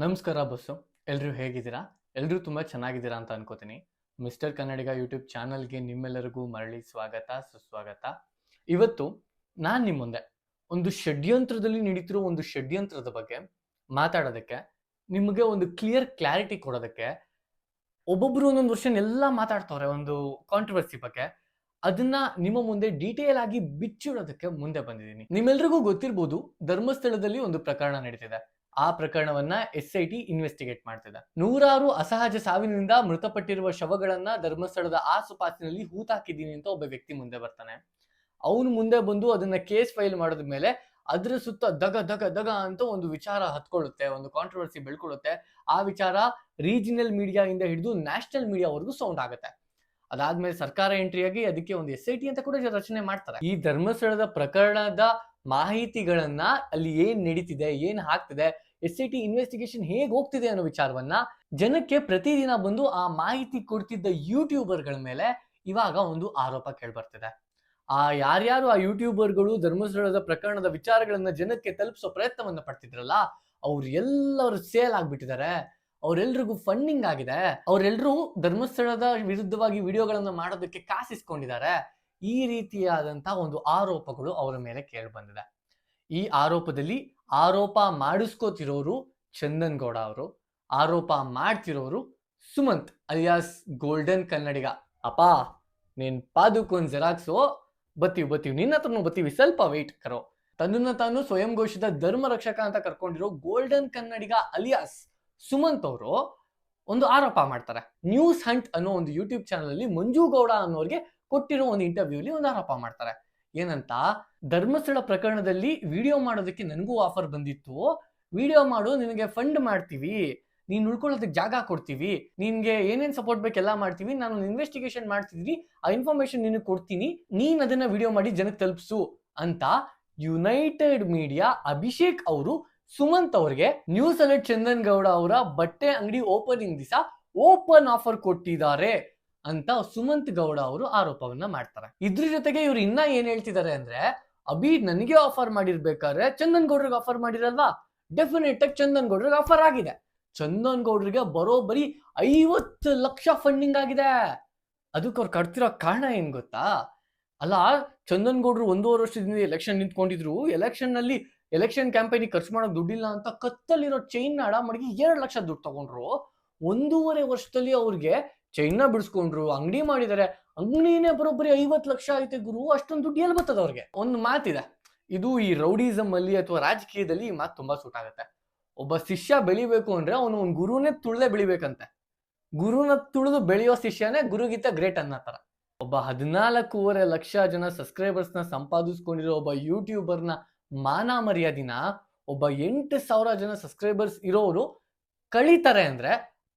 ನಮಸ್ಕಾರ ಬಸ್ಸು. ಎಲ್ಲರೂ ಹೇಗಿದ್ದೀರಾ? ಎಲ್ಲರೂ ತುಂಬ ಚೆನ್ನಾಗಿದ್ದೀರಾ ಅಂತ ಅನ್ಕೋತೀನಿ. ಮಿಸ್ಟರ್ ಕನ್ನಡಿಗ ಯೂಟ್ಯೂಬ್ ಚಾನಲ್ಗೆ ನಿಮ್ಮೆಲ್ಲರಿಗೂ ಮರಳಿ ಸ್ವಾಗತ, ಸುಸ್ವಾಗತ. ಇವತ್ತು ನಾನು ನಿಮ್ಮ ಮುಂದೆ ಒಂದು ಷಡ್ಯಂತ್ರದಲ್ಲಿ ನಡೀತಿರೋ ಒಂದು ಷಡ್ಯಂತ್ರದ ಬಗ್ಗೆ ಮಾತಾಡೋದಕ್ಕೆ, ನಿಮಗೆ ಒಂದು ಕ್ಲಾರಿಟಿ ಕೊಡೋದಕ್ಕೆ, ಒಬ್ಬೊಬ್ರು ಒಂದೊಂದು ವರ್ಷನ್ ಎಲ್ಲ ಮಾತಾಡ್ತವ್ರೆ ಒಂದು ಕಾಂಟ್ರವರ್ಸಿ ಬಗ್ಗೆ. ಅದನ್ನ ನಿಮ್ಮ ಮುಂದೆ ಡೀಟೇಲ್ ಆಗಿ ಬಿಚ್ಚಿಡೋದಕ್ಕೆ ಮುಂದೆ ಬಂದಿದ್ದೀನಿ. ನಿಮ್ಮೆಲ್ರಿಗೂ ಗೊತ್ತಿರ್ಬೋದು, ಧರ್ಮಸ್ಥಳದಲ್ಲಿ ಒಂದು ಪ್ರಕರಣ ನಡೀತಿದೆ. ಆ ಪ್ರಕರಣವನ್ನ SIT ಇನ್ವೆಸ್ಟಿಗೇಟ್ ಮಾಡ್ತಿದೆ. ನೂರಾರು ಅಸಹಜ ಸಾವಿನಿಂದ ಮೃತಪಟ್ಟಿರುವ ಶವಗಳನ್ನ ಧರ್ಮಸ್ಥಳದ ಆಸುಪಾಸಿನಲ್ಲಿ ಹೂತಾಕಿದ್ದೀನಿ ಅಂತ ಒಬ್ಬ ವ್ಯಕ್ತಿ ಮುಂದೆ ಬರ್ತಾನೆ. ಅವನು ಮುಂದೆ ಬಂದು ಅದನ್ನ ಕೇಸ್ ಫೈಲ್ ಮಾಡಿದ ಮೇಲೆ ಅದ್ರ ಸುತ್ತ ದಗ ದಗ ದಗ ಅಂತ ಒಂದು ವಿಚಾರ ಹತ್ಕೊಳ್ಳುತ್ತೆ, ಒಂದು ಕಾಂಟ್ರವರ್ಸಿ ಬೆಳ್ಕೊಳ್ಳುತ್ತೆ. ಆ ವಿಚಾರ ರೀಜನಲ್ ಮೀಡಿಯಾ ಇಂದ ಹಿಡಿದು ನ್ಯಾಷನಲ್ ಮೀಡಿಯಾವರೆಗೂ ಸೌಂಡ್ ಆಗುತ್ತೆ. ಅದಾದ್ಮೇಲೆ ಸರ್ಕಾರ ಎಂಟ್ರಿಯಾಗಿ ಅದಕ್ಕೆ ಒಂದು SIT ಅಂತ ಕೂಡ ರಚನೆ ಮಾಡ್ತಾರೆ. ಈ ಧರ್ಮಸ್ಥಳದ ಪ್ರಕರಣದ ಮಾಹಿತಿಗಳನ್ನ, ಅಲ್ಲಿ ಏನ್ ನಡೀತಿದೆ, ಏನ್ ಆಗ್ತಿದೆ, SIT ಇನ್ವೆಸ್ಟಿಗೇಷನ್ ಹೇಗೆ ಹೋಗ್ತಿದೆ ಅನ್ನೋ ವಿಚಾರವನ್ನ ಜನಕ್ಕೆ ಪ್ರತಿದಿನ ಬಂದು ಆ ಮಾಹಿತಿ ಕೊಡ್ತಿದ್ದ ಯೂಟ್ಯೂಬರ್ಗಳ ಮೇಲೆ ಇವಾಗ ಒಂದು ಆರೋಪ ಕೇಳ್ಬರ್ತಿದೆ. ಯಾರ್ಯಾರು ಆ ಯೂಟ್ಯೂಬರ್ಗಳು ಧರ್ಮಸ್ಥಳದ ಪ್ರಕರಣದ ವಿಚಾರಗಳನ್ನ ಜನಕ್ಕೆ ತಲುಪಿಸೋ ಪ್ರಯತ್ನವನ್ನ ಪಡ್ತಿದ್ರಲ್ಲ, ಎಲ್ಲರೂ ಸೇಲ್ ಆಗ್ಬಿಟ್ಟಿದ್ದಾರೆ. ಅವರೆಲ್ರಿಗೂ ಫಂಡಿಂಗ್ ಆಗಿದೆ. ಅವರೆಲ್ಲರೂ ಧರ್ಮಸ್ಥಳದ ವಿರುದ್ಧವಾಗಿ ವಿಡಿಯೋಗಳನ್ನ ಮಾಡೋದಕ್ಕೆ ಕಾಸಿಸ್ಕೊಂಡಿದ್ದಾರೆ. ಈ ರೀತಿಯಾದಂತಹ ಒಂದು ಆರೋಪಗಳು ಅವರ ಮೇಲೆ ಕೇಳಿ ಬಂದಿದೆ. ಈ ಆರೋಪದಲ್ಲಿ ಆರೋಪ ಮಾಡಿಸ್ಕೋತಿರೋರು ಚಂದನ್ ಗೌಡ ಅವರು, ಆರೋಪ ಮಾಡ್ತಿರೋರು ಸುಮಂತ್ ಅಲಿಯಾಸ್ ಗೋಲ್ಡನ್ ಕನ್ನಡಿಗ. ಅಪ್ಪ ನೀನ್ ಪಾದಕ್ಕೊಂದ್ ಜೆರಾಕ್ಸು, ಬತ್ತೀವಿ ನಿನ್ನ ಹತ್ರನೂ ಬತ್ತೀವಿ, ಸ್ವಲ್ಪ ವೆಯ್ಟ್ ಕರೋ. ತನ್ನನ್ನ ತಾನು ಸ್ವಯಂ ಘೋಷಿತ ಧರ್ಮ ರಕ್ಷಕ ಅಂತ ಕರ್ಕೊಂಡಿರೋ ಗೋಲ್ಡನ್ ಕನ್ನಡಿಗ ಅಲಿಯಾಸ್ ಸುಮಂತ್ ಅವರು ಒಂದು ಆರೋಪ ಮಾಡ್ತಾರೆ. ನ್ಯೂಸ್ ಹಂಟ್ ಅನ್ನೋ ಒಂದು ಯೂಟ್ಯೂಬ್ ಚಾನಲ್ ಅಲ್ಲಿ ಮಂಜು ಗೌಡ ಅನ್ನೋರಿಗೆ ಕೊಟ್ಟಿರೋ ಒಂದು ಇಂಟರ್ವ್ಯೂಲಿ ಒಂದು ಆರೋಪ ಮಾಡ್ತಾರೆ. ಏನಂತ, ಧರ್ಮಸ್ಥಳ ಪ್ರಕರಣದಲ್ಲಿ ವಿಡಿಯೋ ಮಾಡೋದಕ್ಕೆ ನನಗೂ ಆಫರ್ ಬಂದಿತ್ತು, ವಿಡಿಯೋ ಮಾಡು, ನಿನಗೆ ಫಂಡ್ ಮಾಡ್ತೀವಿ, ನೀನ್ ಉಳ್ಕೊಳ್ಳೋದಕ್ಕೆ ಜಾಗ ಕೊಡ್ತೀವಿ, ನಿನ್ಗೆ ಏನೇನ್ ಸಪೋರ್ಟ್ ಬೇಕೆಲ್ಲ ಮಾಡ್ತೀವಿ, ನಾನು ಇನ್ವೆಸ್ಟಿಗೇಷನ್ ಮಾಡ್ತಿದ್ವಿ, ಆ ಇನ್ಫಾರ್ಮೇಶನ್ ನಿನಗೆ ಕೊಡ್ತೀನಿ, ನೀನ್ ಅದನ್ನ ವಿಡಿಯೋ ಮಾಡಿ ಜನಕ್ಕೆ ತಲುಪಿಸು ಅಂತ ಯುನೈಟೆಡ್ ಮೀಡಿಯಾ ಅಭಿಷೇಕ್ ಅವರು ಸುಮಂತ್ ಅವ್ರಿಗೆ ನ್ಯೂಸ್ ಅಲರ್ಟ್ ಚಂದನ್ ಗೌಡ ಅವರ ಬಟ್ಟೆ ಅಂಗಡಿ ಓಪನಿಂಗ್ ದಿವಸ ಓಪನ್ ಆಫರ್ ಕೊಟ್ಟಿದ್ದಾರೆ ಅಂತ ಸುಮಂತ್ ಗೌಡ ಅವರು ಆರೋಪವನ್ನ ಮಾಡ್ತಾರೆ. ಇದ್ರ ಜೊತೆಗೆ ಇವ್ರು ಇನ್ನ ಏನ್ ಹೇಳ್ತಿದ್ದಾರೆ ಅಂದ್ರೆ, ಅಭಿ ನನಗೆ ಆಫರ್ ಮಾಡಿರ್ಬೇಕಾದ್ರೆ ಚಂದನ್ ಗೌಡ್ರಿಗೆ ಆಫರ್ ಮಾಡಿರಲ್ವಾ, ಡೆಫಿನೆಟ್ ಆಗಿ ಚಂದನ್ ಗೌಡ್ರಿಗೆ ಆಫರ್ ಆಗಿದೆ. ಚಂದನ್ ಗೌಡ್ರಿಗೆ ಬರೋಬ್ಬರಿ 50 ಲಕ್ಷ ಫಂಡಿಂಗ್ ಆಗಿದೆ. ಅದಕ್ಕೆ ಅವ್ರು ಕಟ್ತಿರೋ ಕಾರಣ ಏನ್ ಗೊತ್ತಾ? ಅಲ್ಲ, ಚಂದನ್ ಗೌಡ್ರು 1.5 ವರ್ಷದಿಂದ ಎಲೆಕ್ಷನ್ ನಿಂತ್ಕೊಂಡಿದ್ರು, ಎಲೆಕ್ಷನ್ ಕ್ಯಾಂಪೇನ್ ಖರ್ಚು ಮಾಡೋಕ್ ದುಡ್ಡಿಲ್ಲ ಅಂತ ಕತ್ತಲ್ಲಿರೋ ಚೈನ್ ಅಡ ಮಾಡಿ 2 ಲಕ್ಷ ದುಡ್ಡು ತಗೊಂಡ್ರು. 1.5 ವರ್ಷದಲ್ಲಿ ಅವ್ರಿಗೆ ಚೈನ್ನ ಬಿಡಿಸ್ಕೊಂಡ್ರು, ಅಂಗಡಿ ಮಾಡಿದ್ದಾರೆ. ಅಂಗಡಿನೇ ಬರೋಬ್ಬರಿ 50 ಲಕ್ಷ ಐತೆ ಗುರು. ಅಷ್ಟೊಂದು ದುಡ್ಡು ಎಲ್ಲಿ ಬರ್ತದ ಅವ್ರಿಗೆ? ಒಂದು ಮಾತಿದೆ, ಇದು ಈ ರೌಡಿಸಮ್ ಅಲ್ಲಿ ಅಥವಾ ರಾಜಕೀಯದಲ್ಲಿ ಈ ಮಾತು ತುಂಬಾ ಸೂಟ್ ಆಗುತ್ತೆ. ಒಬ್ಬ ಶಿಷ್ಯ ಬೆಳಿಬೇಕು ಅಂದ್ರೆ ಅವನು ಒಂದು ಗುರುನೇ ತುಳ್ದೆ ಬೆಳಿಬೇಕಂತೆ. ಗುರುನ ತುಳಿದು ಬೆಳೆಯೋ ಶಿಷ್ಯನೇ ಗುರುಗಿಂತ ಗ್ರೇಟ್ ಅನ್ನೋ ತರ. ಒಬ್ಬ 14.5 ಲಕ್ಷ ಜನ ಸಬ್ಸ್ಕ್ರೈಬರ್ಸ್ ನ ಸಂಪಾದಿಸ್ಕೊಂಡಿರೋ ಒಬ್ಬ ಯೂಟ್ಯೂಬರ್ನ ಮಾನ ಮರ್ಯಾದಿನ ಒಬ್ಬ 8,000 ಜನ ಸಬ್ಸ್ಕ್ರೈಬರ್ಸ್ ಇರೋರು ಕಳೀತಾರೆ ಅಂದ್ರೆ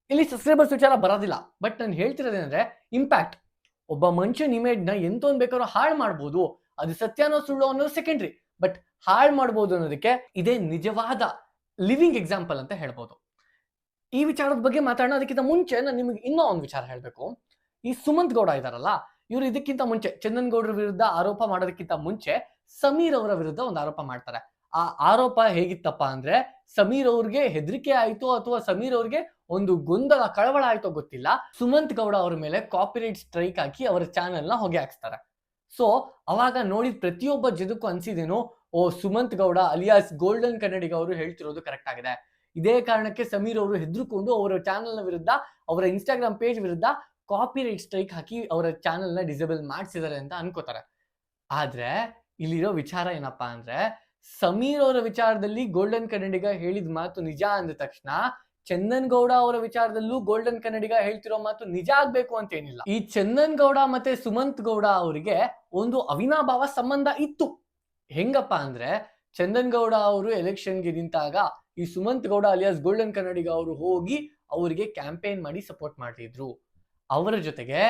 ಇಲ್ಲಿ ಸಬ್ಸ್ಕ್ರೈಬರ್ಸ್ ವಿಚಾರ ಬರೋದಿಲ್ಲ. ಬಟ್ ನಾನು ಹೇಳ್ತಿರೋದೇನಂದ್ರೆ, ಇಂಪ್ಯಾಕ್ಟ್. ಒಬ್ಬ ಮನುಷ್ಯನ ಇಮೇಜ್ ನ ಎಂತೊಂದ್ ಬೇಕಾದ್ರೂ ಹಾಳು ಮಾಡ್ಬೋದು. ಅದು ಸತ್ಯನೋ ಸುಳ್ಳು ಅನ್ನೋದು ಸೆಕೆಂಡ್ರಿ, ಬಟ್ ಹಾಳು ಮಾಡ್ಬೋದು ಅನ್ನೋದಕ್ಕೆ ಇದೇ ನಿಜವಾದ ಲಿವಿಂಗ್ ಎಕ್ಸಾಂಪಲ್ ಅಂತ ಹೇಳ್ಬೋದು. ಈ ವಿಚಾರದ ಬಗ್ಗೆ ಮಾತಾಡೋಣ. ಅದಕ್ಕಿಂತ ಮುಂಚೆ ನಾನು ನಿಮಗೆ ಇನ್ನೂ ಒಂದು ವಿಚಾರ ಹೇಳ್ಬೇಕು. ಈ ಸುಮಂತ್ ಗೌಡ ಇದಾರಲ್ಲ, ಇವರು ಇದಕ್ಕಿಂತ ಮುಂಚೆ ಚಂದನ್ ಗೌಡ್ರ ವಿರುದ್ಧ ಆರೋಪ ಮಾಡೋದಕ್ಕಿಂತ ಮುಂಚೆ ಸಮೀರ್ ಅವರ ವಿರುದ್ಧ ಒಂದು ಆರೋಪ ಮಾಡ್ತಾರೆ. ಆ ಆರೋಪ ಹೇಗಿತ್ತಪ್ಪ ಅಂದ್ರೆ, ಸಮೀರ್ ಅವ್ರಿಗೆ ಹೆದರಿಕೆ ಆಯ್ತು ಅಥವಾ ಸಮೀರ್ ಅವ್ರಿಗೆ ಒಂದು ಗೊಂದಲ, ಕಳವಳ ಆಯ್ತೋ ಗೊತ್ತಿಲ್ಲ, ಸುಮಂತ್ ಗೌಡ ಅವರ ಮೇಲೆ ಕಾಪಿರೈಟ್ ಸ್ಟ್ರೈಕ್ ಹಾಕಿ ಅವರ ಚಾನೆಲ್ ನ ಹೊಗೆ ಹಾಕ್ಸ್ತಾರೆ. ಸೊ ಅವಾಗ ನೋಡಿದ ಪ್ರತಿಯೊಬ್ಬ ಜನಕ್ಕೂ ಅನ್ಸಿದೇನು, ಓ ಸುಮಂತ್ ಗೌಡ ಅಲಿಯಾಸ್ ಗೋಲ್ಡನ್ ಕನ್ನಡಿಗ ಅವರು ಹೇಳ್ತಿರೋದು ಕರೆಕ್ಟ್ ಆಗಿದೆ. ಇದೇ ಕಾರಣಕ್ಕೆ ಸಮೀರ್ ಅವರು ಹೆದರ್ಕೊಂಡು ಅವರ ಚಾನೆಲ್ ನ ವಿರುದ್ಧ, ಅವರ ಇನ್ಸ್ಟಾಗ್ರಾಮ್ ಪೇಜ್ ವಿರುದ್ಧ ಕಾಪಿರೈಟ್ ಸ್ಟ್ರೈಕ್ ಹಾಕಿ ಅವರ ಚಾನೆಲ್ ನ ಡಿಸೇಬಲ್ ಮಾಡಿಸಿದ್ದಾರೆ ಅಂತ ಅನ್ಕೋತಾರೆ. ಆದ್ರೆ ಇಲ್ಲಿರೋ ವಿಚಾರ ಏನಪ್ಪಾ ಅಂದ್ರೆ, ಸಮೀರ್ ಅವರ ವಿಚಾರದಲ್ಲಿ ಗೋಲ್ಡನ್ ಕನ್ನಡಿಗ ಹೇಳಿದ ಮಾತು ನಿಜ ಅಂದ ತಕ್ಷಣ ಚಂದನ್ ಗೌಡ ಅವರ ವಿಚಾರದಲ್ಲೂ ಗೋಲ್ಡನ್ ಕನ್ನಡಿಗ ಹೇಳ್ತಿರೋ ಮಾತು ನಿಜ ಆಗ್ಬೇಕು ಅಂತ ಏನಿಲ್ಲ. ಈ ಚಂದನ್ ಗೌಡ ಮತ್ತೆ ಸುಮಂತ್ ಗೌಡ ಅವರಿಗೆ ಒಂದು ಅವಿನಾಭಾವ ಸಂಬಂಧ ಇತ್ತು. ಹೆಂಗಪ್ಪ ಅಂದ್ರೆ, ಚಂದನ್ ಗೌಡ ಅವರು ಎಲೆಕ್ಷನ್ಗೆ ನಿಂತಾಗ ಈ ಸುಮಂತ್ ಗೌಡ ಅಲಿಯಾಸ್ ಗೋಲ್ಡನ್ ಕನ್ನಡಿಗ ಅವರು ಹೋಗಿ ಅವರಿಗೆ ಕ್ಯಾಂಪೇನ್ ಮಾಡಿ ಸಪೋರ್ಟ್ ಮಾಡ್ತಿದ್ರು. ಅವರ ಜೊತೆಗೆ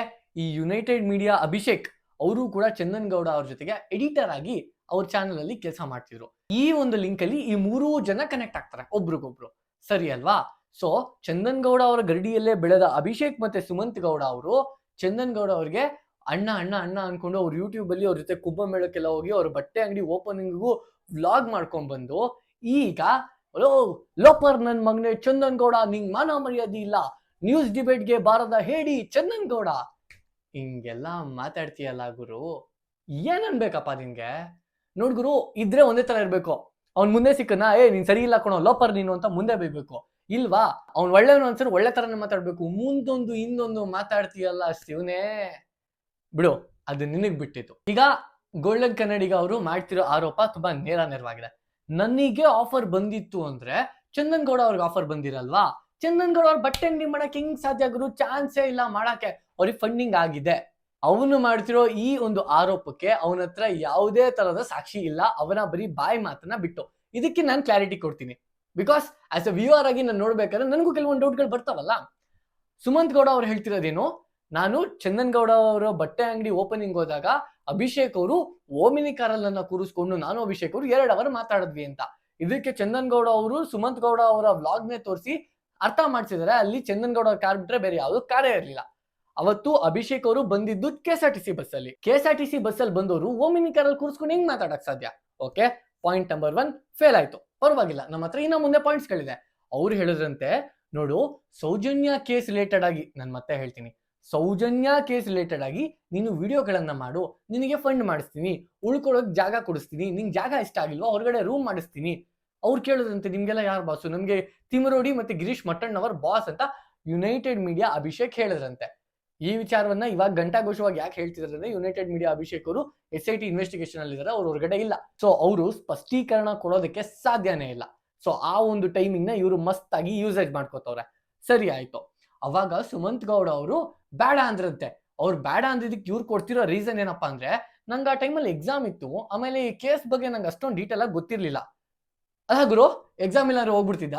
ಈ ಯುನೈಟೆಡ್ ಮೀಡಿಯಾ ಅಭಿಷೇಕ್ ಅವರು ಕೂಡ ಚಂದನ್ ಗೌಡ ಅವ್ರ ಜೊತೆಗೆ ಎಡಿಟರ್ ಆಗಿ ಅವ್ರ ಚಾನೆಲ್ ಅಲ್ಲಿ ಕೆಲಸ ಮಾಡ್ತಿದ್ರು. ಈ ಒಂದು ಲಿಂಕ್ ಅಲ್ಲಿ ಈ 3 ಜನ ಕನೆಕ್ಟ್ ಆಗ್ತಾರೆ ಒಬ್ರಿಗೊಬ್ರು, ಸರಿ ಅಲ್ವಾ? ಸೊ ಚಂದನ್ ಗೌಡ ಅವರ ಗರಡಿಯಲ್ಲೇ ಬೆಳೆದ ಅಭಿಷೇಕ್ ಮತ್ತೆ ಸುಮಂತ್ ಗೌಡ ಅವರು ಚಂದನ್ ಗೌಡ ಅವ್ರಿಗೆ ಅಣ್ಣ ಅಣ್ಣ ಅಣ್ಣ ಅನ್ಕೊಂಡು ಅವ್ರ ಯೂಟ್ಯೂಬ್ ಅಲ್ಲಿ ಅವ್ರ ಜೊತೆ ಕುಂಭಮೇಳಕ್ಕೆಲ್ಲ ಹೋಗಿ ಅವ್ರ ಬಟ್ಟೆ ಅಂಗಡಿ ಓಪನಿಂಗ್ಗೂ ವ್ಲಾಗ್ ಮಾಡ್ಕೊಂಡ್ ಬಂದು ಈಗ ಲೋಪರ್ ನನ್ ಮಗನೆ ಚಂದನ್ ಗೌಡ, ನಿಂಗ್ ಮಾನ ಮರ್ಯಾದೆ ಇಲ್ಲ, ನ್ಯೂಸ್ ಡಿಬೇಟ್ಗೆ ಬಾರದ ಹೇಳಿ ಚಂದನ್ ಗೌಡ, ಹಿಂಗೆಲ್ಲ ಮಾತಾಡ್ತೀಯಲ್ಲ ಗುರು, ಏನ್ ಅನ್ಬೇಕಪ್ಪ ನಿನ್ಗೆ? ನೋಡ್ ಗುರು, ಇದ್ರೆ ಒಂದೇ ತರ ಇರ್ಬೇಕು. ಅವ್ನ್ ಮುಂದೆ ಸಿಕ್ಕನ ನೀನ್ ಸರಿ ಇಲ್ಲ ಕಣೋ ಲೋಪರ್ ನೀನು ಅಂತ ಮುಂದೆ ಬೈಬೇಕು. ಇಲ್ವಾ ಅವ್ನ್ ಒಳ್ಳೆಯವನು ಅನ್ಸರು ಒಳ್ಳೆ ತರನೇ ಮಾತಾಡ್ಬೇಕು. ಮುಂದೊಂದು ಇನ್ನೊಂದು ಮಾತಾಡ್ತೀಯಲ್ಲ ಶಿವನೇ, ಬಿಡು, ಅದು ನಿನಗ್ ಬಿಟ್ಟಿತ್ತು. ಈಗ ಗೋಲ್ಡನ್ ಕನ್ನಡಿಗ ಅವರು ಮಾಡ್ತಿರೋ ಆರೋಪ ತುಂಬಾ ನೇರವಾಗಿದೆ. ನನಗೆ ಆಫರ್ ಬಂದಿತ್ತು ಅಂದ್ರೆ ಚಂದನ್ ಗೌಡ ಅವ್ರಿಗೆ ಆಫರ್ ಬಂದಿರಲ್ವಾ? ಚಂದನ್ ಗೌಡ ಅವ್ರ ಬಟ್ಟೆ ಅಂಗಡಿ ಮಾಡಕ್ಕೆ ಹೆಂಗ್ ಸಾಧ್ಯ ಗುರು? ಚಾನ್ಸೇ ಇಲ್ಲ ಮಾಡಕ್ಕೆ. ಅವ್ರಿಗೆ ಫಂಡಿಂಗ್ ಆಗಿದೆ. ಅವನು ಮಾಡ್ತಿರೋ ಈ ಒಂದು ಆರೋಪಕ್ಕೆ ಅವನ ಹತ್ರ ಯಾವುದೇ ತರದ ಸಾಕ್ಷಿ ಇಲ್ಲ, ಅವನ ಬರೀ ಬಾಯಿ ಮಾತನ್ನ ಬಿಟ್ಟು. ಇದಕ್ಕೆ ನಾನು ಕ್ಲಾರಿಟಿ ಕೊಡ್ತೀನಿ. ಬಿಕಾಸ್ ಆಸ್ ಅ ವ್ಯೂವರ್ ಆಗಿ ನಾನು ನೋಡ್ಬೇಕಾದ್ರೆ ನನಗೂ ಕೆಲವೊಂದು ಡೌಟ್ಗಳು ಬರ್ತಾವಲ್ಲ. ಸುಮಂತ್ ಗೌಡ ಅವ್ರು ಹೇಳ್ತಿರೋದೇನು, ನಾನು ಚಂದನ್ ಗೌಡ ಅವರ ಬಟ್ಟೆ ಅಂಗಡಿ ಓಪನಿಂಗ್ ಹೋದಾಗ ಅಭಿಷೇಕ್ ಅವರು ಓಮಿನಿ ಕಾರಲ್ಲಿ ನನ್ನ ಕೂರಿಸ್ಕೊಂಡು ನಾನು ಅಭಿಷೇಕ್ ಅವರು 2 ಅವರ್ ಮಾತಾಡಿದ್ವಿ ಅಂತ. ಇದಕ್ಕೆ ಚಂದನ್ ಗೌಡ ಅವರು ಸುಮಂತ್ ಗೌಡ ಅವರ ವ್ಲಾಗ್ ನೇ ತೋರಿಸಿ ಅರ್ಥ ಮಾಡ್ಸಿದಾರೆ. ಅಲ್ಲಿ ಚಂದನ್ ಗೌಡ ಕಾರ್ ಬಿಟ್ರೆ ಬೇರೆ ಯಾವ್ದು ಕಾರೇ ಇರಲಿಲ್ಲ. ಅವತ್ತು ಅಭಿಷೇಕ್ ಅವರು ಬಂದಿದ್ದು KSRTC ಬಸ್ ಅಲ್ಲಿ. KSRTC ಬಸ್ ಅಲ್ಲಿ ಬಂದವರು ಓಮಿನಿ ಕಾರಲ್ಲಿ ಕೂರಿಸ್ಕೊಂಡು ಹೆಂಗ್ ಮಾತಾಡಕ್ ಸಾಧ್ಯ? ಓಕೆ, ಪಾಯಿಂಟ್ ನಂಬರ್ 1 ಫೇಲ್ ಆಯ್ತು. ಪರವಾಗಿಲ್ಲ, ನಮ್ಮ ಹತ್ರ ಇನ್ನ ಮುಂದೆ ಪಾಯಿಂಟ್ಸ್ ಗಳಿದೆ. ಅವ್ರು ಹೇಳಿದ್ರಂತೆ, ನೋಡು ಸೌಜನ್ಯ ಕೇಸ್ ರಿಲೇಟೆಡ್ ಆಗಿ ನಾನು ಮತ್ತೆ ಹೇಳ್ತೀನಿ, ಸೌಜನ್ಯ ಕೇಸ್ ರಿಲೇಟೆಡ್ ಆಗಿ ನೀನು ವಿಡಿಯೋಗಳನ್ನ ಮಾಡು, ನಿನಗೆ ಫಂಡ್ ಮಾಡಿಸ್ತೀನಿ, ಉಳ್ಕೊಳ್ಳೋಕ್ ಜಾಗ ಕೊಡಿಸ್ತೀನಿ, ನಿಂಗೆ ಜಾಗ ಇಷ್ಟ ಆಗಿಲ್ವಾ ಹೊರಗಡೆ ರೂಮ್ ಮಾಡಿಸ್ತೀನಿ. ಅವ್ರು ಕೇಳಿದ್ರಂತೆ, ನಿಮ್ಗೆಲ್ಲ ಯಾರು ಬಾಸು? ನಮ್ಗೆ ತಿಮರೋಡಿ ಮತ್ತೆ ಗಿರೀಶ್ ಮಟ್ಟಣ್ಣವರ್ ಬಾಸ್ ಅಂತ ಯುನೈಟೆಡ್ ಮೀಡಿಯಾ ಅಭಿಷೇಕ್ ಹೇಳಿದ್ರಂತೆ. ಈ ವಿಚಾರವನ್ನ ಇವಾಗ ಘಂಟಾಘೋಷವಾಗಿ ಯಾಕೆ ಹೇಳ್ತಿದ್ದಾರೆ ಅಂದ್ರೆ, ಯುನೈಟೆಡ್ ಮೀಡಿಯಾ ಅಭಿಷೇಕ್ ಅವರು SIT ಇನ್ವೆಸ್ಟಿಗೇಷನ್ ಅಲ್ಲಿ ಇದ್ದಾರೆ, ಅವ್ರು ಹೊರಗಡೆ ಇಲ್ಲ. ಸೊ ಅವರು ಸ್ಪಷ್ಟೀಕರಣ ಕೊಡೋದಕ್ಕೆ ಸಾಧ್ಯನೇ ಇಲ್ಲ. ಸೊ ಆ ಒಂದು ಟೈಮಿಂಗ್ ನ ಇವರು ಮಸ್ತ್ ಆಗಿ ಯೂಸೇಜ್ ಮಾಡ್ಕೋತವ್ರೆ. ಸರಿ ಆಯ್ತು. ಅವಾಗ ಸುಮಂತ್ ಗೌಡ ಅವರು ಬೇಡ ಅಂದ್ರಂತೆ. ಅವ್ರು ಬೇಡ ಅಂದಿದ್ದಕ್ಕೆ ಇವ್ರು ಕೊಡ್ತಿರೋ ರೀಸನ್ ಏನಪ್ಪಾ ಅಂದ್ರೆ, ನಂಗೆ ಆ ಟೈಮಲ್ಲಿ ಎಕ್ಸಾಮ್ ಇತ್ತು, ಆಮೇಲೆ ಈ ಕೇಸ್ ಬಗ್ಗೆ ನಂಗೆ ಅಷ್ಟೊಂದು ಡೀಟೇಲ್ ಆಗಿ ಗೊತ್ತಿರ್ಲಿಲ್ಲ. ಅಲ್ಲ ಗುರು, ಎಕ್ಸಾಮ್ ಇಲ್ಲಾಂದ್ರೆ ಹೋಗ್ಬಿಡ್ತಿದ್ದ?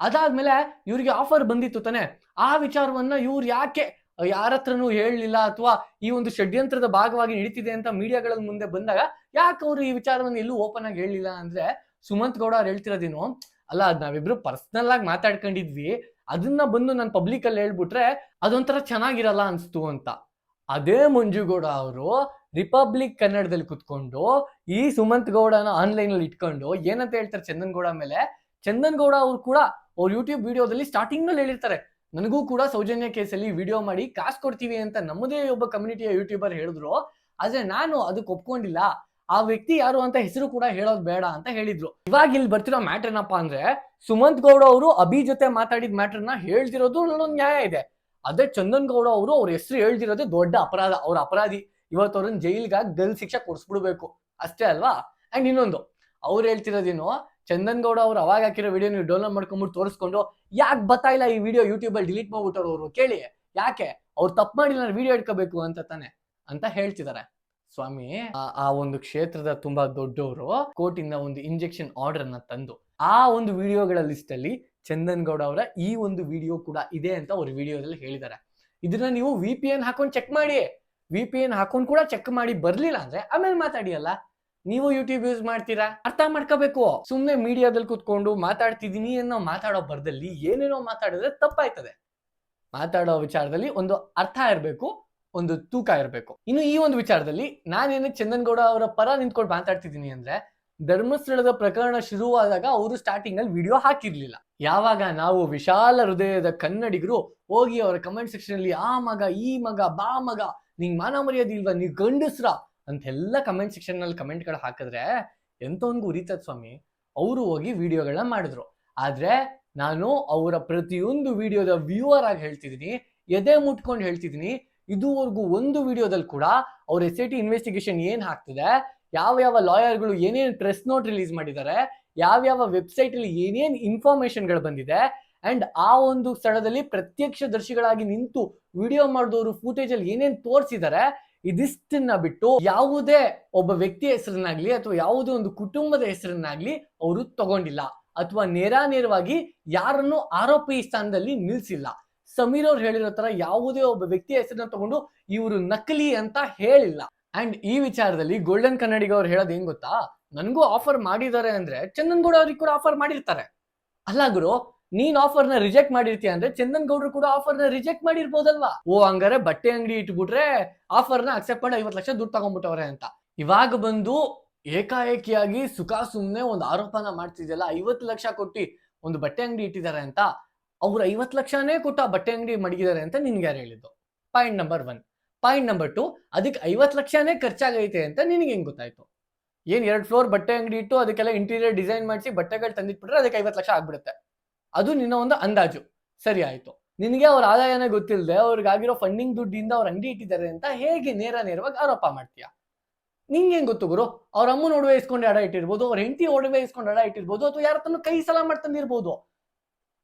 ಅದಾದ್ಮೇಲೆ ಇವ್ರಿಗೆ ಆಫರ್ ಬಂದಿತ್ತು ತಾನೆ, ಆ ವಿಚಾರವನ್ನ ಇವ್ರು ಯಾಕೆ ಯಾರ ಹತ್ರನೂ ಹೇಳಲಿಲ್ಲ, ಅಥವಾ ಈ ಒಂದು ಷಡ್ಯಂತ್ರದ ಭಾಗವಾಗಿ ನಡೀತಿದೆ ಅಂತ ಮೀಡಿಯಾಗಳ ಮುಂದೆ ಬಂದಾಗ ಯಾಕೆ ಅವರು ಈ ವಿಚಾರವನ್ನು ಎಲ್ಲೂ ಓಪನ್ ಆಗಿ ಹೇಳಲಿಲ್ಲ ಅಂದ್ರೆ, ಸುಮಂತ್ ಗೌಡ ಅವ್ರು ಹೇಳ್ತಿರೋದೇನು, ಅಲ್ಲ ಅದ್ ನಾವಿಬ್ರು ಪರ್ಸನಲ್ ಆಗಿ ಮಾತಾಡ್ಕೊಂಡಿದ್ವಿ, ಅದನ್ನ ಬಂದು ನಾನು ಪಬ್ಲಿಕ್ ಅಲ್ಲಿ ಹೇಳ್ಬಿಟ್ರೆ ಅದೊಂಥರ ಚೆನ್ನಾಗಿರಲ್ಲ ಅನ್ಸ್ತು ಅಂತ. ಅದೇ ಮಂಜುಗೌಡ ಅವರು ರಿಪಬ್ಲಿಕ್ ಕನ್ನಡದಲ್ಲಿ ಕುತ್ಕೊಂಡು ಈ ಸುಮಂತ್ ಗೌಡನ ಆನ್ಲೈನ್ ಅಲ್ಲಿ ಇಟ್ಕೊಂಡು ಏನಂತ ಹೇಳ್ತಾರೆ ಚಂದನ್ ಗೌಡ ಮೇಲೆ. ಚಂದನ್ ಗೌಡ ಅವ್ರು ಕೂಡ ಅವ್ರ ಯೂಟ್ಯೂಬ್ ವಿಡಿಯೋದಲ್ಲಿ ಸ್ಟಾರ್ಟಿಂಗ್ ನಲ್ಲಿ ಹೇಳಿರ್ತಾರೆ, ನನಗೂ ಕೂಡ ಸೌಜನ್ಯ ಕೇಸಲ್ಲಿ ವಿಡಿಯೋ ಮಾಡಿ ಕಾಸು ಕೊಡ್ತೀವಿ ಅಂತ ನಮ್ಮದೇ ಒಬ್ಬ ಕಮ್ಯುನಿಟಿಯ ಯೂಟ್ಯೂಬರ್ ಹೇಳಿದ್ರು. ಆದ್ರೆ ನಾನು ಅದಕ್ಕೆ ಒಪ್ಕೊಂಡಿಲ್ಲ, ಆ ವ್ಯಕ್ತಿ ಯಾರು ಅಂತ ಹೆಸರು ಕೂಡ ಹೇಳೋದು ಬೇಡ ಅಂತ ಹೇಳಿದ್ರು. ಇವಾಗ ಇಲ್ಲಿ ಬರ್ತಿರೋ ಮ್ಯಾಟರ್ ಏನಪ್ಪಾ ಅಂದ್ರೆ, ಸುಮಂತ್ ಗೌಡ ಅವರು ಅಭಿ ಜೊತೆ ಮಾತಾಡಿದ ಮ್ಯಾಟರ್ನ ಹೇಳ್ತಿರೋದು ಒಂದು ನ್ಯಾಯ ಇದೆ. ಅದೇ ಚಂದನ್ ಗೌಡ ಅವರು ಅವ್ರ ಹೆಸರು ಹೇಳ್ತಿರೋದೇ ದೊಡ್ಡ ಅಪರಾಧ. ಅವ್ರ ಅಪರಾಧಿ, ಇವತ್ತು ಅವ್ರನ್ನ ಜೈಲ್ಗೆ ಗಲ್ ಶಿಕ್ಷೆ ಕೊಡಿಸ್ಬಿಡ್ಬೇಕು ಅಷ್ಟೇ ಅಲ್ವಾ? ಅಂಡ್ ಇನ್ನೊಂದು, ಅವ್ರು ಹೇಳ್ತಿರೋದೇನು, ಚಂದನ್ ಗೌಡ ಅವ್ರು ಅವಾಗ ಹಾಕಿರೋ ವಿಡಿಯೋ ನೀವು ಡೌನ್ಲೋಡ್ ಮಾಡ್ಕೊಂಡ್ಬಿಟ್ಟು ತೋರಿಸ್ಕೊಂಡು ಯಾಕೆ ಬರ್ತಾ ಇಲ್ಲ ಈ ವಿಡಿಯೋ ಯೂಟ್ಯೂಬ್ ಅಲ್ಲಿ ಡಿಲೀಟ್ ಮಾಡ್ಬಿಟ್ಟವ್ರು ಅವರು, ಕೇಳಿ ಯಾಕೆ ಅವ್ರು ತಪ್ಪು ಮಾಡಿಲ್ಲ ವಿಡಿಯೋ ಇಟ್ಕೋಬೇಕು ಅಂತ ತಾನೆ ಅಂತ ಹೇಳ್ತಿದ್ದಾರೆ. ಸ್ವಾಮಿ, ಆ ಒಂದು ಕ್ಷೇತ್ರದ ತುಂಬಾ ದೊಡ್ಡವರು ಕೋರ್ಟಿಂದ ಒಂದು ಇಂಜೆಕ್ಷನ್ ಆರ್ಡರ್ ಅನ್ನ ತಂದು ಆ ಒಂದು ವಿಡಿಯೋಗಳ ಲಿಸ್ಟ್ ಅಲ್ಲಿ ಚಂದನ್ ಗೌಡ ಅವರ ಈ ಒಂದು ವಿಡಿಯೋ ಕೂಡ ಇದೆ ಅಂತ ಅವ್ರ ವಿಡಿಯೋದಲ್ಲಿ ಹೇಳಿದ್ದಾರೆ. ಇದನ್ನ ನೀವು VPN ಹಾಕೊಂಡು ಚೆಕ್ ಮಾಡಿ, VPN ಹಾಕೊಂಡು ಕೂಡ ಚೆಕ್ ಮಾಡಿ ಬರ್ಲಿಲ್ಲ ಅಂದ್ರೆ ಆಮೇಲೆ ಮಾತಾಡಿ. ಅಲ್ಲ, ನೀವು ಯೂಟ್ಯೂಬ್ ಯೂಸ್ ಮಾಡ್ತೀರಾ, ಅರ್ಥ ಮಾಡ್ಕೋಬೇಕು. ಸುಮ್ನೆ ಮೀಡಿಯಾದಲ್ಲಿ ಕುತ್ಕೊಂಡು ಮಾತಾಡ್ತಿದೀನಿ ಅನ್ನೋ ಮಾತಾಡೋ ಬರ್ದಲ್ಲಿ ಏನೇನೋ ಮಾತಾಡಿದ್ರೆ ತಪ್ಪಾಯ್ತದೆ. ಮಾತಾಡೋ ವಿಚಾರದಲ್ಲಿ ಒಂದು ಅರ್ಥ ಇರಬೇಕು, ಒಂದು ತೂಕ ಇರಬೇಕು. ಇನ್ನು ಈ ಒಂದು ವಿಚಾರದಲ್ಲಿ ನಾನೇನಕ್ಕೆ ಚಂದನ್ ಗೌಡ ಅವರ ಪರ ನಿಂತ್ಕೊಂಡು ಮಾತಾಡ್ತಿದ್ದೀನಿ ಅಂದ್ರೆ, ಧರ್ಮಸ್ಥಳದ ಪ್ರಕರಣ ಶುರುವಾದಾಗ ಅವರು ಸ್ಟಾರ್ಟಿಂಗ್ ಅಲ್ಲಿ ವಿಡಿಯೋ ಹಾಕಿರ್ಲಿಲ್ಲ. ಯಾವಾಗ ನಾವು ವಿಶಾಲ ಹೃದಯದ ಕನ್ನಡಿಗರು ಹೋಗಿ ಅವರ ಕಮೆಂಟ್ ಸೆಕ್ಷನ್ ಅಲ್ಲಿ ಆ ಮಗ, ಈ ಮಗ, ಬಾ ಮಗ, ನಿಂಗ್ ಮಾನ ಮರ್ಯಾದೆ ಇಲ್ವಾ, ನೀವ್ ಗಂಡಸ್ರ ಅಂತೆಲ್ಲ ಕಮೆಂಟ್ ಸೆಕ್ಷನ್ ನಲ್ಲಿ ಕಮೆಂಟ್ ಗಳು ಹಾಕಿದ್ರೆ ಎಂತವನ್ಗೂ ಉರಿತದ ಸ್ವಾಮಿ. ಅವರು ಹೋಗಿ ವಿಡಿಯೋಗಳನ್ನ ಮಾಡಿದ್ರು. ಆದ್ರೆ ನಾನು ಅವರ ಪ್ರತಿಯೊಂದು ವಿಡಿಯೋದ ವ್ಯೂವರ್ ಆಗಿ ಹೇಳ್ತಿದ್ದೀನಿ, ಎದೆ ಮುಟ್ಕೊಂಡು ಹೇಳ್ತಿದ್ದೀನಿ, ಇದುವರೆಗೂ ಒಂದು ವಿಡಿಯೋದಲ್ಲಿ ಕೂಡ ಅವ್ರ SIT ಇನ್ವೆಸ್ಟಿಗೇಷನ್ ಏನ್ ಹಾಕ್ತಿದೆ, ಯಾವ ಲಾಯರ್ಗಳು ಏನೇನ್ ಪ್ರೆಸ್ ನೋಟ್ ರಿಲೀಸ್ ಮಾಡಿದ್ದಾರೆ, ಯಾವ ವೆಬ್ಸೈಟ್ ಅಲ್ಲಿ ಏನೇನ್ ಇನ್ಫಾರ್ಮೇಶನ್ ಗಳು ಬಂದಿದೆ, ಅಂಡ್ ಆ ಒಂದು ಸ್ಥಳದಲ್ಲಿ ಪ್ರತ್ಯಕ್ಷ ದರ್ಶಿಗಳಾಗಿ ನಿಂತು ವಿಡಿಯೋ ಮಾಡಿದವರು ಫೂಟೇಜ್ ಅಲ್ಲಿ ಏನೇನ್ ತೋರಿಸಿದ್ದಾರೆ, ಇದಿಷ್ಟನ್ನ ಬಿಟ್ಟು ಯಾವುದೇ ಒಬ್ಬ ವ್ಯಕ್ತಿಯ ಹೆಸರನ್ನಾಗ್ಲಿ ಅಥವಾ ಯಾವುದೇ ಒಂದು ಕುಟುಂಬದ ಹೆಸರನ್ನಾಗ್ಲಿ ಅವರು ತಗೊಂಡಿಲ್ಲ, ಅಥವಾ ನೇರವಾಗಿ ಯಾರನ್ನು ಆರೋಪಿ ಸ್ಥಾನದಲ್ಲಿ ನಿಲ್ಸಿಲ್ಲ. ಸಮೀರ್ ಅವ್ರು ಹೇಳಿರೋ ತರ ಯಾವುದೇ ಒಬ್ಬ ವ್ಯಕ್ತಿಯ ಹೆಸರನ್ನ ತಗೊಂಡು ಇವರು ನಕಲಿ ಅಂತ ಹೇಳಿಲ್ಲ. ಅಂಡ್ ಈ ವಿಚಾರದಲ್ಲಿ ಗೋಲ್ಡನ್ ಕನ್ನಡಿಗ ಅವ್ರು ಹೇಳೋದು ಏನ್ ಗೊತ್ತಾ, ನನ್ಗೂ ಆಫರ್ ಮಾಡಿದ್ದಾರೆ ಅಂದ್ರೆ ಚಂದನ್ ಗೌಡ ಅವ್ರಿಗೆ ಕೂಡ ಆಫರ್ ಮಾಡಿರ್ತಾರೆ. ಅಲ್ಲ ಗುರು, ನೀನ್ ಆಫರ್ ನ ರಿಜೆಕ್ಟ್ ಮಾಡಿರ್ತೀಯ ಅಂದ್ರೆ ಚಂದನ್ ಗೌಡ್ರು ಕೂಡ ಆಫರ್ ನ ರಿಜೆಕ್ಟ್ ಮಾಡಿರ್ಬೋದಲ್ವಾ? ಓ ಹಂಗಾರೆ ಬಟ್ಟೆ ಅಂಗಡಿ ಇಟ್ಬಿಟ್ರೆ ಆಫರ್ ನ ಅಕ್ಸೆಪ್ಟ್ ಮಾಡಿ 50 ಲಕ್ಷ ದುಡ್ಡು ತಗೊಂಡ್ಬಿಟ್ಟವ್ರೆ ಅಂತ. ಇವಾಗ ಬಂದು ಏಕಾಏಕಿಯಾಗಿ ಸುಖ ಸುಮ್ನೆ ಒಂದು ಆರೋಪನ ಮಾಡ್ತಿದ್ಯಲ್ಲ, 50 ಲಕ್ಷ ಕೊಟ್ಟು ಒಂದು ಬಟ್ಟೆ ಅಂಗಡಿ ಇಟ್ಟಿದ್ದಾರೆ ಅಂತ, ಅವ್ರು 50 ಲಕ್ಷನೇ ಕೊಟ್ಟು ಆ ಬಟ್ಟೆ ಅಂಗಡಿ ಮಡಗಿದ್ದಾರೆ ಅಂತ ನಿನ್ಗೆ ಯಾರು ಹೇಳಿದ್ದು? Point number 1. ಪಾಯಿಂಟ್ ನಂಬರ್ 2, ಅದಕ್ಕೆ 50 ಲಕ್ಷನೇ ಖರ್ಚಾಗೈತೆ ಅಂತ ನಿನಗೆ ಹೆಂಗ್ ಗೊತ್ತಾಯ್ತು? ಏನ್ 2 ಫ್ಲೋರ್ ಬಟ್ಟೆ ಅಂಗಡಿ ಇಟ್ಟು ಅದಕ್ಕೆಲ್ಲ ಇಂಟೀರಿಯರ್ ಡಿಸೈನ್ ಮಾಡಿಸಿ ಬಟ್ಟೆಗಳು ತಂದಿಟ್ಬಿಟ್ರೆ ಅದಕ್ಕೆ 50 ಲಕ್ಷ ಆಗ್ಬಿಡುತ್ತೆ. ಅದು ನಿನ್ನ ಒಂದು ಅಂದಾಜು. ಸರಿ ಆಯ್ತು. ನಿನಗೆ ಅವ್ರ ಆದಾಯನೇ ಗೊತ್ತಿಲ್ಲದೆ ಅವ್ರಿಗಾಗಿರೋ ಫಂಡಿಂಗ್ ದುಡ್ಡಿಂದ ಅವ್ರ ಅಂಗಡಿ ಇಟ್ಟಿದ್ದಾರೆ ಅಂತ ಹೇಗೆ ನೇರವಾಗಿ ಆರೋಪ ಮಾಡ್ತೀಯ? ನಿಂಗೆ ಹೆಂಗ್ ಗೊತ್ತು ಗುರು? ಅವ್ರ ಅಮ್ಮನ ಒಡವೆ ಇಸ್ಕೊಂಡು ಅಡ ಇಟ್ಟಿರ್ಬೋದು, ಅವ್ರ ಹೆಂಡತಿ ಒಡವೆ ಇಸ್ಕೊಂಡು ಅಡ ಇಟ್ಟಿರ್ಬೋದು, ಅಥವಾ ಯಾರ ತನ್ನ ಕೈ ಸಲ ಮಾಡ್ತಂದಿರ್ಬೋದು.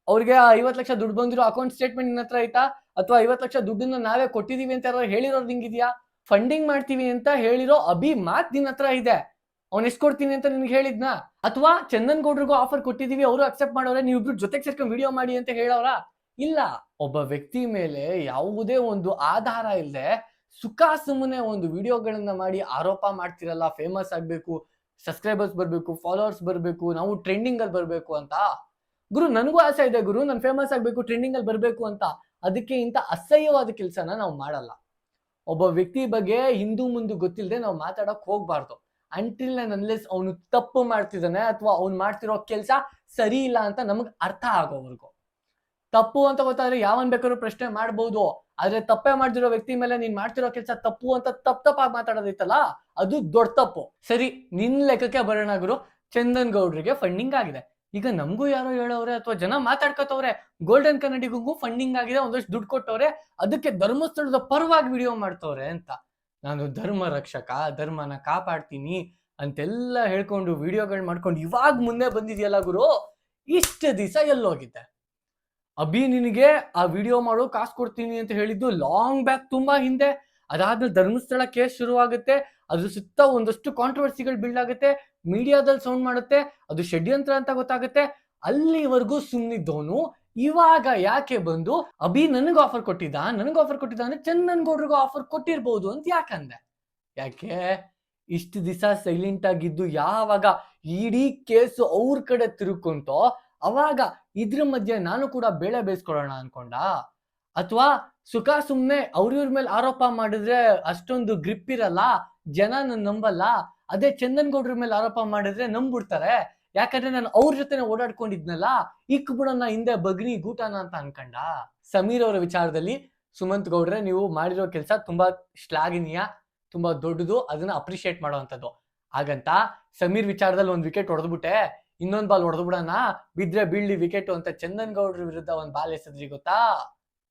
ಅವ್ರಿಗೆ 50 ಲಕ್ಷ ದುಡ್ಡು ಬಂದಿರೋ ಅಕೌಂಟ್ ಸ್ಟೇಟ್ಮೆಂಟ್ ನಿನ್ನ ಹತ್ರ ಐತಾ? ಅಥವಾ 50 ಲಕ್ಷ ದುಡ್ಡನ್ನ ನಾವೇ ಕೊಟ್ಟಿದೀವಿ ಅಂತ ಯಾರು ಹೇಳಿರೋದು ನಿಂಗಿದ್ಯಾ? ಫಂಡಿಂಗ್ ಮಾಡ್ತೀವಿ ಅಂತ ಹೇಳಿರೋ ಅಭಿ ಮಾತ್ ನಿನ್ನ ಹತ್ರ ಇದೆ. ಅವ್ನು ಎಷ್ಟು ಕೊಡ್ತೀನಿ ಅಂತ ನಿನ್ಗೆ ಹೇಳಿದ್ನಾ? ಅಥವಾ ಚಂದನ್ ಗೌಡ್ರಿಗೂ ಆಫರ್ ಕೊಟ್ಟಿದೀವಿ, ಅವರು ಅಕ್ಸೆಪ್ಟ್ ಮಾಡೋರೆ, ನೀವಿಬ್ರು ಜೊತೆಗೆ ಸೇರ್ಕೊಂಡು ವಿಡಿಯೋ ಮಾಡಿ ಅಂತ ಹೇಳೋರ? ಇಲ್ಲ. ಒಬ್ಬ ವ್ಯಕ್ತಿ ಮೇಲೆ ಯಾವುದೇ ಒಂದು ಆಧಾರ ಇಲ್ಲದೆ ಸುಖ ಸುಮ್ಮನೆ ಒಂದು ವಿಡಿಯೋಗಳನ್ನ ಮಾಡಿ ಆರೋಪ ಮಾಡ್ತಿರಲ್ಲ, ಫೇಮಸ್ ಆಗ್ಬೇಕು, ಸಬ್ಸ್ಕ್ರೈಬರ್ಸ್ ಬರ್ಬೇಕು, ಫಾಲೋವರ್ಸ್ ಬರ್ಬೇಕು, ನಾವು ಟ್ರೆಂಡಿಂಗ್ ಅಲ್ಲಿ ಬರ್ಬೇಕು ಅಂತ. ಗುರು, ನನಗೂ ಆಸೆ ಇದೆ ಗುರು, ನಾನು ಫೇಮಸ್ ಆಗ್ಬೇಕು, ಟ್ರೆಂಡಿಂಗ್ ಅಲ್ಲಿ ಬರ್ಬೇಕು ಅಂತ. ಅದಕ್ಕೆ ಇಂಥ ಅಸಹ್ಯವಾದ ಕೆಲಸನ ನಾವು ಮಾಡಲ್ಲ. ಒಬ್ಬ ವ್ಯಕ್ತಿ ಬಗ್ಗೆ ಹಿಂದೂ ಮುಂದೆ ಗೊತ್ತಿಲ್ಲದೆ ನಾವು ಮಾತಾಡಕ್ ಹೋಗ್ಬಾರ್ದು. ಅಂಟಿಲ್ ಅಂಡ್ ಅನ್ಲೆಸ್ ಅವನು ತಪ್ಪು ಮಾಡ್ತಿದ್ದಾನೆ ಅಥವಾ ಅವ್ನು ಮಾಡ್ತಿರೋ ಕೆಲಸ ಸರಿ ಇಲ್ಲ ಅಂತ ನಮಗ್ ಅರ್ಥ ಆಗೋವರೆಗೂ. ತಪ್ಪು ಅಂತ ಗೊತ್ತಾದ್ರೆ ಯಾವನ್ ಬೇಕಾದ್ರೂ ಪ್ರಶ್ನೆ ಮಾಡ್ಬೋದು. ಆದ್ರೆ ತಪ್ಪೇ ಮಾಡ್ತಿರೋ ವ್ಯಕ್ತಿ ಮೇಲೆ ನೀನ್ ಮಾಡ್ತಿರೋ ಕೆಲಸ ತಪ್ಪು ಅಂತ ತಪ್ಪಾಗಿ ಮಾತಾಡೋದೈತಲ್ಲ, ಅದು ದೊಡ್ಡ ತಪ್ಪು. ಸರಿ, ನಿನ್ ಲೆಕ್ಕಕ್ಕೆ ಬರೋಣ ಗುರು. ಚಂದನ್ ಗೌಡ್ರಿಗೆ ಫಂಡಿಂಗ್ ಆಗಿದೆ. ಈಗ ನಮಗೂ ಯಾರೋ ಹೇಳೋರೆ ಅಥವಾ ಜನ ಮಾತಾಡ್ಕೋತವ್ರೆ, ಗೋಲ್ಡನ್ ಕನ್ನಡಿಗೂ ಫಂಡಿಂಗ್ ಆಗಿದೆ, ಒಂದಷ್ಟು ದುಡ್ಡು ಕೊಟ್ಟವ್ರೆ, ಅದಕ್ಕೆ ಧರ್ಮಸ್ಥಳದ ಪರವಾಗಿ ವಿಡಿಯೋ ಮಾಡ್ತವ್ರೆ ಅಂತ. ನಾನು ಧರ್ಮ ರಕ್ಷಕ, ಧರ್ಮನ ಕಾಪಾಡ್ತೀನಿ ಅಂತೆಲ್ಲ ಹೇಳ್ಕೊಂಡು ವಿಡಿಯೋಗಳು ಮಾಡ್ಕೊಂಡು ಇವಾಗ ಮುಂದೆ ಬಂದಿದ್ಯಲ್ಲ ಗುರು, ಇಷ್ಟು ದಿವಸ ಎಲ್ಲೋಗಿದ್ದೆ? ಅಭಿ ನಿನಗೆ ಆ ವಿಡಿಯೋ ಮಾಡೋ ಕಾಸು ಕೊಡ್ತೀನಿ ಅಂತ ಹೇಳಿದ್ದು ಲಾಂಗ್ ಬ್ಯಾಕ್, ತುಂಬಾ ಹಿಂದೆ. ಅದಾದ್ಮೇಲೆ ಧರ್ಮಸ್ಥಳ ಕೇಸ್ ಶುರುವಾಗುತ್ತೆ, ಅದ್ರ ಸುತ್ತ ಒಂದಷ್ಟು ಕಾಂಟ್ರವರ್ಸಿಗಳು ಬಿಲ್ಡ್ ಆಗುತ್ತೆ, ಮೀಡಿಯಾದಲ್ಲಿ ಸೌಂಡ್ ಮಾಡುತ್ತೆ, ಅದು ಷಡ್ಯಂತ್ರ ಅಂತ ಗೊತ್ತಾಗುತ್ತೆ. ಅಲ್ಲಿವರೆಗೂ ಸುಮ್ಮನಿದ್ದವನು ಇವಾಗ ಯಾಕೆ ಬಂದು ಅಭಿ ನನಗೆ ಆಫರ್ ಕೊಟ್ಟಿದ್ದ ಅಂದ್ರೆ ಚಂದನ್ ಗೌಡ್ರಿಗೂ ಆಫರ್ ಕೊಟ್ಟಿರ್ಬೋದು ಅಂತ ಯಾಕಂದೆ? ಯಾಕೆ ಇಷ್ಟು ದಿವಸ ಸೈಲೆಂಟ್ ಆಗಿದ್ದು ಯಾವಾಗ ಇಡೀ ಕೇಸು ಅವ್ರ ಕಡೆ ತಿರುಕೊಂತೋ ಅವಾಗ ಇದ್ರ ಮಧ್ಯೆ ನಾನು ಕೂಡ ಬೇಳೆ ಬೇಯಿಸ್ಕೊಳ್ಳೋಣ ಅನ್ಕೊಂಡ? ಅಥವಾ ಸುಖ ಸುಮ್ನೆ ಅವ್ರ ಮೇಲೆ ಆರೋಪ ಮಾಡಿದ್ರೆ ಅಷ್ಟೊಂದು ಗ್ರಿಪ್ ಇರಲ್ಲ, ಜನ ನನ್ನ ನಂಬಲ್ಲ, ಅದೇ ಚಂದನ್ ಗೌಡ್ರ ಮೇಲೆ ಆರೋಪ ಮಾಡಿದ್ರೆ ನಂಬ್ಬಿಡ್ತಾರೆ, ಯಾಕಂದ್ರೆ ನಾನು ಅವ್ರ ಜೊತೆನೆ ಓಡಾಡ್ಕೊಂಡಿದ್ನಲ್ಲ, ಇಕ್ ಬಿಡೋಣ ಹಿಂದೆ ಬಗ್ನಿ ಗೂಟನ ಅಂತ ಅನ್ಕಂಡ? ಸಮೀರ್ ಅವರ ವಿಚಾರದಲ್ಲಿ ಸುಮಂತ್ ಗೌಡ್ರೆ, ನೀವು ಮಾಡಿರೋ ಕೆಲಸ ತುಂಬಾ ಶ್ಲಾಘನೀಯ, ತುಂಬಾ ದೊಡ್ಡದು, ಅದನ್ನ ಅಪ್ರಿಶಿಯೇಟ್ ಮಾಡುವಂಥದ್ದು. ಹಾಗಂತ ಸಮೀರ್ ವಿಚಾರದಲ್ಲಿ ಒಂದ್ ವಿಕೆಟ್ ಹೊಡೆದ್ಬಿಟ್ಟೆ, ಇನ್ನೊಂದ್ ಬಾಲ್ ಹೊಡೆದು ಬಿಡೋಣ, ಬಿದ್ರೆ ಬೀಳ್ಲಿ ವಿಕೆಟ್ ಅಂತ ಚಂದನ್ ಗೌಡ್ರ ವಿರುದ್ಧ ಒಂದ್ ಬಾಲ್ ಎಸೆದ್ರಿ ಗೊತ್ತಾ?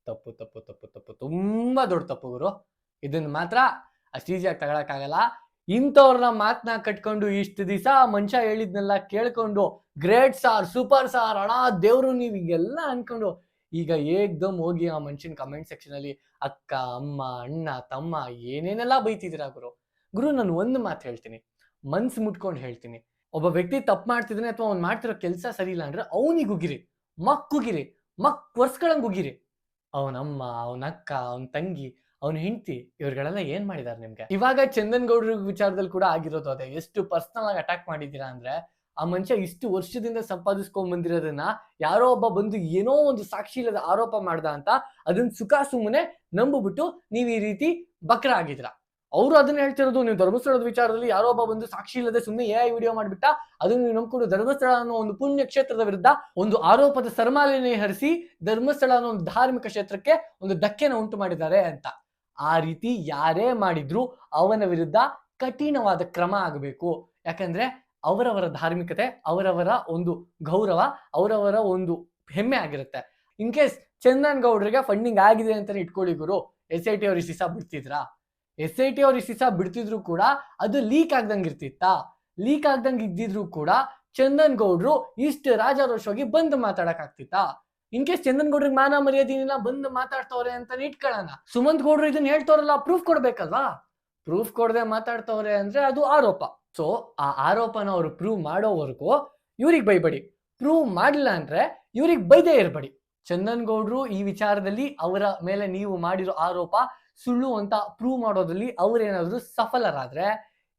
ತಪ್ಪು ತಪ್ಪು ತಪ್ಪು ತಪ್ಪು, ತುಂಬಾ ದೊಡ್ಡ ತಪ್ಪು ಗುರು. ಇದನ್ನ ಮಾತ್ರ ಅಷ್ಟು ಈಸಿಯಾಗಿ ತಗೊಳಕ್ಕಾಗಲ್ಲ. ಇಂಥವ್ರನ್ನ ಮಾತನ್ನ ಕಟ್ಕೊಂಡು ಇಷ್ಟು ದಿವಸ ಮನುಷ್ಯ ಹೇಳಿದ್ನೆಲ್ಲ ಕೇಳ್ಕೊಂಡು ಗ್ರೇಟ್ ಸಾರ್, ಸೂಪರ್ ಸಾರ್, ಅಣ್ಣ ದೇವ್ರು ನೀವು ಈಗೆಲ್ಲ ಅನ್ಕೊಂಡು ಈಗ ಏಕ್ದಮ್ ಹೋಗಿ ಆ ಮನುಷ್ಯನ ಕಮೆಂಟ್ ಸೆಕ್ಷನ್ ಅಲ್ಲಿ ಅಕ್ಕ, ಅಮ್ಮ, ಅಣ್ಣ, ತಮ್ಮ ಏನೇನೆಲ್ಲ ಬೈತಿದ್ದೀರಾ ಗುರು. ನಾನು ಒಂದು ಮಾತು ಹೇಳ್ತೀನಿ, ಮನ್ಸು ಮುಟ್ಕೊಂಡು ಹೇಳ್ತೀನಿ. ಒಬ್ಬ ವ್ಯಕ್ತಿ ತಪ್ಪು ಮಾಡ್ತಿದ್ದಾನೆ ಅಥವಾ ಅವ್ನು ಮಾಡ್ತಿರೋ ಕೆಲಸ ಸರಿ ಇಲ್ಲ ಅಂದ್ರೆ ಅವನಿಗೆ ಉಗಿರಿ, ಮಕ್ಕುಗಿರಿ, ವರ್ಷಗಳಂಗ್ ಉಗಿರಿ. ಅವನಮ್ಮ, ಅವನ ಅಕ್ಕ, ಅವನ ತಂಗಿ, ಅವನ ಹೆಂಡತಿ, ಇವ್ರುಗಳೆಲ್ಲ ಏನ್ ಮಾಡಿದಾರೆ ನಿಮ್ಗೆ? ಇವಾಗ ಚಂದನ್ ಗೌಡ್ರ ವಿಚಾರದಲ್ಲಿ ಕೂಡ ಆಗಿರೋದು ಅದೇ. ಎಷ್ಟು ಪರ್ಸನಲ್ ಆಗಿ ಅಟ್ಯಾಕ್ ಮಾಡಿದೀರಾ ಅಂದ್ರೆ, ಆ ಮನುಷ್ಯ ಇಷ್ಟು ವರ್ಷದಿಂದ ಸಂಪಾದಿಸ್ಕೊಂಡ್ ಬಂದಿರೋದನ್ನ ಯಾರೋ ಒಬ್ಬ ಬಂದು ಏನೋ ಒಂದು ಸಾಕ್ಷಿ ಇಲ್ಲದ ಆರೋಪ ಮಾಡ್ದ ಅಂತ ಅದನ್ನ ಸುಖ ಸುಮ್ಮನೆ ನಂಬಿಬಿಟ್ಟು ನೀವ್ ಈ ರೀತಿ ಬಕ್ರ ಆಗಿದ್ರ. ಅವ್ರು ಅದನ್ನ ಹೇಳ್ತಿರೋದು, ನೀವು ಧರ್ಮಸ್ಥಳದ ವಿಚಾರದಲ್ಲಿ ಯಾರೋ ಒಬ್ಬ ಬಂದು ಸಾಕ್ಷಿ ಇಲ್ಲದೆ ಸುಮ್ಮನೆ AI ವಿಡಿಯೋ ಮಾಡ್ಬಿಟ್ಟ, ಅದನ್ನ ನೀವು ನಂಬ್ಕೊಂಡು ಧರ್ಮಸ್ಥಳ ಅನ್ನೋ ಒಂದು ಪುಣ್ಯ ಕ್ಷೇತ್ರದ ವಿರುದ್ಧ ಒಂದು ಆರೋಪದ ಸರಮಾಲೆನೇ ಹರಿಸಿ ಧರ್ಮಸ್ಥಳ ಅನ್ನೋ ಒಂದು ಧಾರ್ಮಿಕ ಕ್ಷೇತ್ರಕ್ಕೆ ಒಂದು ಧಕ್ಕೆನ ಉಂಟು ಮಾಡಿದ್ದಾರೆ ಅಂತ. ಆ ರೀತಿ ಯಾರೇ ಮಾಡಿದ್ರು ಅವನ ವಿರುದ್ಧ ಕಠಿಣವಾದ ಕ್ರಮ ಆಗಬೇಕು. ಯಾಕಂದ್ರೆ ಅವರವರ ಧಾರ್ಮಿಕತೆ, ಅವರವರ ಒಂದು ಗೌರವ, ಅವರವರ ಒಂದು ಹೆಮ್ಮೆ ಆಗಿರುತ್ತೆ. ಇನ್ ಕೇಸ್ ಚಂದನ್ ಗೌಡ್ರಿಗೆ ಫಂಡಿಂಗ್ ಆಗಿದೆ ಅಂತಾನೆ ಇಟ್ಕೊಳ್ಳಿ ಗುರು, SIT ಅವ್ರು ಇಷ್ಟ ಬಿಡ್ತಿದ್ರಾ? SIT ಅವ್ರು ಇಷ್ಟ ಬಿಡ್ತಿದ್ರು ಕೂಡ ಅದು ಲೀಕ್ ಆಗ್ದಂಗೆ ಇರ್ತಿತ್ತಾ? ಲೀಕ್ ಆಗ್ದಂಗೆ ಇದ್ದಿದ್ರು ಕೂಡ ಚಂದನ್ ಗೌಡ್ರು ಇಷ್ಟು ರಾಜಾರೋಷವಾಗಿ ಬಂದು ಮಾತಾಡಕ್ ಆಗ್ತಿತ್ತಾ? ಇನ್ ಕೇಸ್ ಚಂದನ್ ಗೌಡ್ರಿಗೆ ಮಾನ ಮರ್ಯಾದಿನ ಬಂದು ಮಾತಾಡ್ತವ್ರೆ ಅಂತ ಇಟ್ಕೊಳ್ಳೋಣ. ಸುಮಂತ್ ಗೌಡ್ರು ಇದನ್ನ ಹೇಳ್ತವ್ರಲ್ಲ, ಪ್ರೂಫ್ ಕೊಡ್ಬೇಕಲ್ವಾ? ಪ್ರೂಫ್ ಕೊಡದೆ ಮಾತಾಡ್ತವ್ರೆ ಅಂದ್ರೆ ಅದು ಆರೋಪ. ಸೊ ಆ ಆರೋಪನ ಅವ್ರು ಪ್ರೂವ್ ಮಾಡೋವರೆಗೂ ಇವ್ರಿಗೆ ಬೈಬೇಡಿ, ಪ್ರೂವ್ ಮಾಡಿಲ್ಲ ಅಂದ್ರೆ ಇವ್ರಿಗೆ ಬೈದೇ ಇರ್ಬೇಡಿ. ಚಂದನ್ ಗೌಡ್ರು ಈ ವಿಚಾರದಲ್ಲಿ ಅವರ ಮೇಲೆ ನೀವು ಮಾಡಿರೋ ಆರೋಪ ಸುಳ್ಳು ಅಂತ ಪ್ರೂವ್ ಮಾಡೋದ್ರಲ್ಲಿ ಅವ್ರೇನಾದ್ರು ಸಫಲರಾದ್ರೆ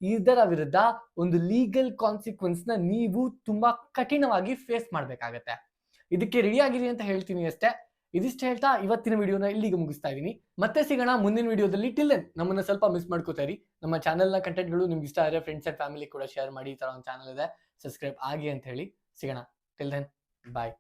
ಇದರ ವಿರುದ್ಧ ಒಂದು ಲೀಗಲ್ ಕಾನ್ಸಿಕ್ವೆನ್ಸ್ ನ ನೀವು ತುಂಬಾ ಕಠಿಣವಾಗಿ ಫೇಸ್ ಮಾಡ್ಬೇಕಾಗತ್ತೆ. ಇದಕ್ಕೆ ರೆಡಿ ಆಗಿರಿ ಅಂತ ಹೇಳ್ತೀನಿ ಅಷ್ಟೇ. ಇದಿಷ್ಟು ಹೇಳ್ತಾ ಇವತ್ತಿನ ವಿಡಿಯೋನ ಇಲ್ಲಿಗೆ ಮುಗಿಸ್ತಾ ಇದೀನಿ. ಮತ್ತೆ ಸಿಗೋಣ ಮುಂದಿನ ವಿಡಿಯೋದಲ್ಲಿ. ಟಿಲ್ ದೆನ್ ನಮ್ಮನ್ನ ಸ್ವಲ್ಪ ಮಿಸ್ ಮಾಡ್ಕೋತಾರಿ. ನಮ್ಮ ಚಾನೆಲ್ನ ಕಂಟೆಂಟ್ಗಳು ನಿಮ್ಗೆ ಇಷ್ಟ ಆದರೆ ಫ್ರೆಂಡ್ಸ್ ಅಂಡ್ ಫ್ಯಾಮಿಲಿ ಕೂಡ ಶೇರ್ ಮಾಡಿ. ಈ ತರ ಒಂದು ಚಾನಲ್ ಇದೆ, ಸಬ್ಸ್ಕ್ರೈಬ್ ಆಗಿ ಅಂತ ಹೇಳಿ. ಸಿಗೋಣ. ಟಿಲ್ ದೆನ್ ಬಾಯ್.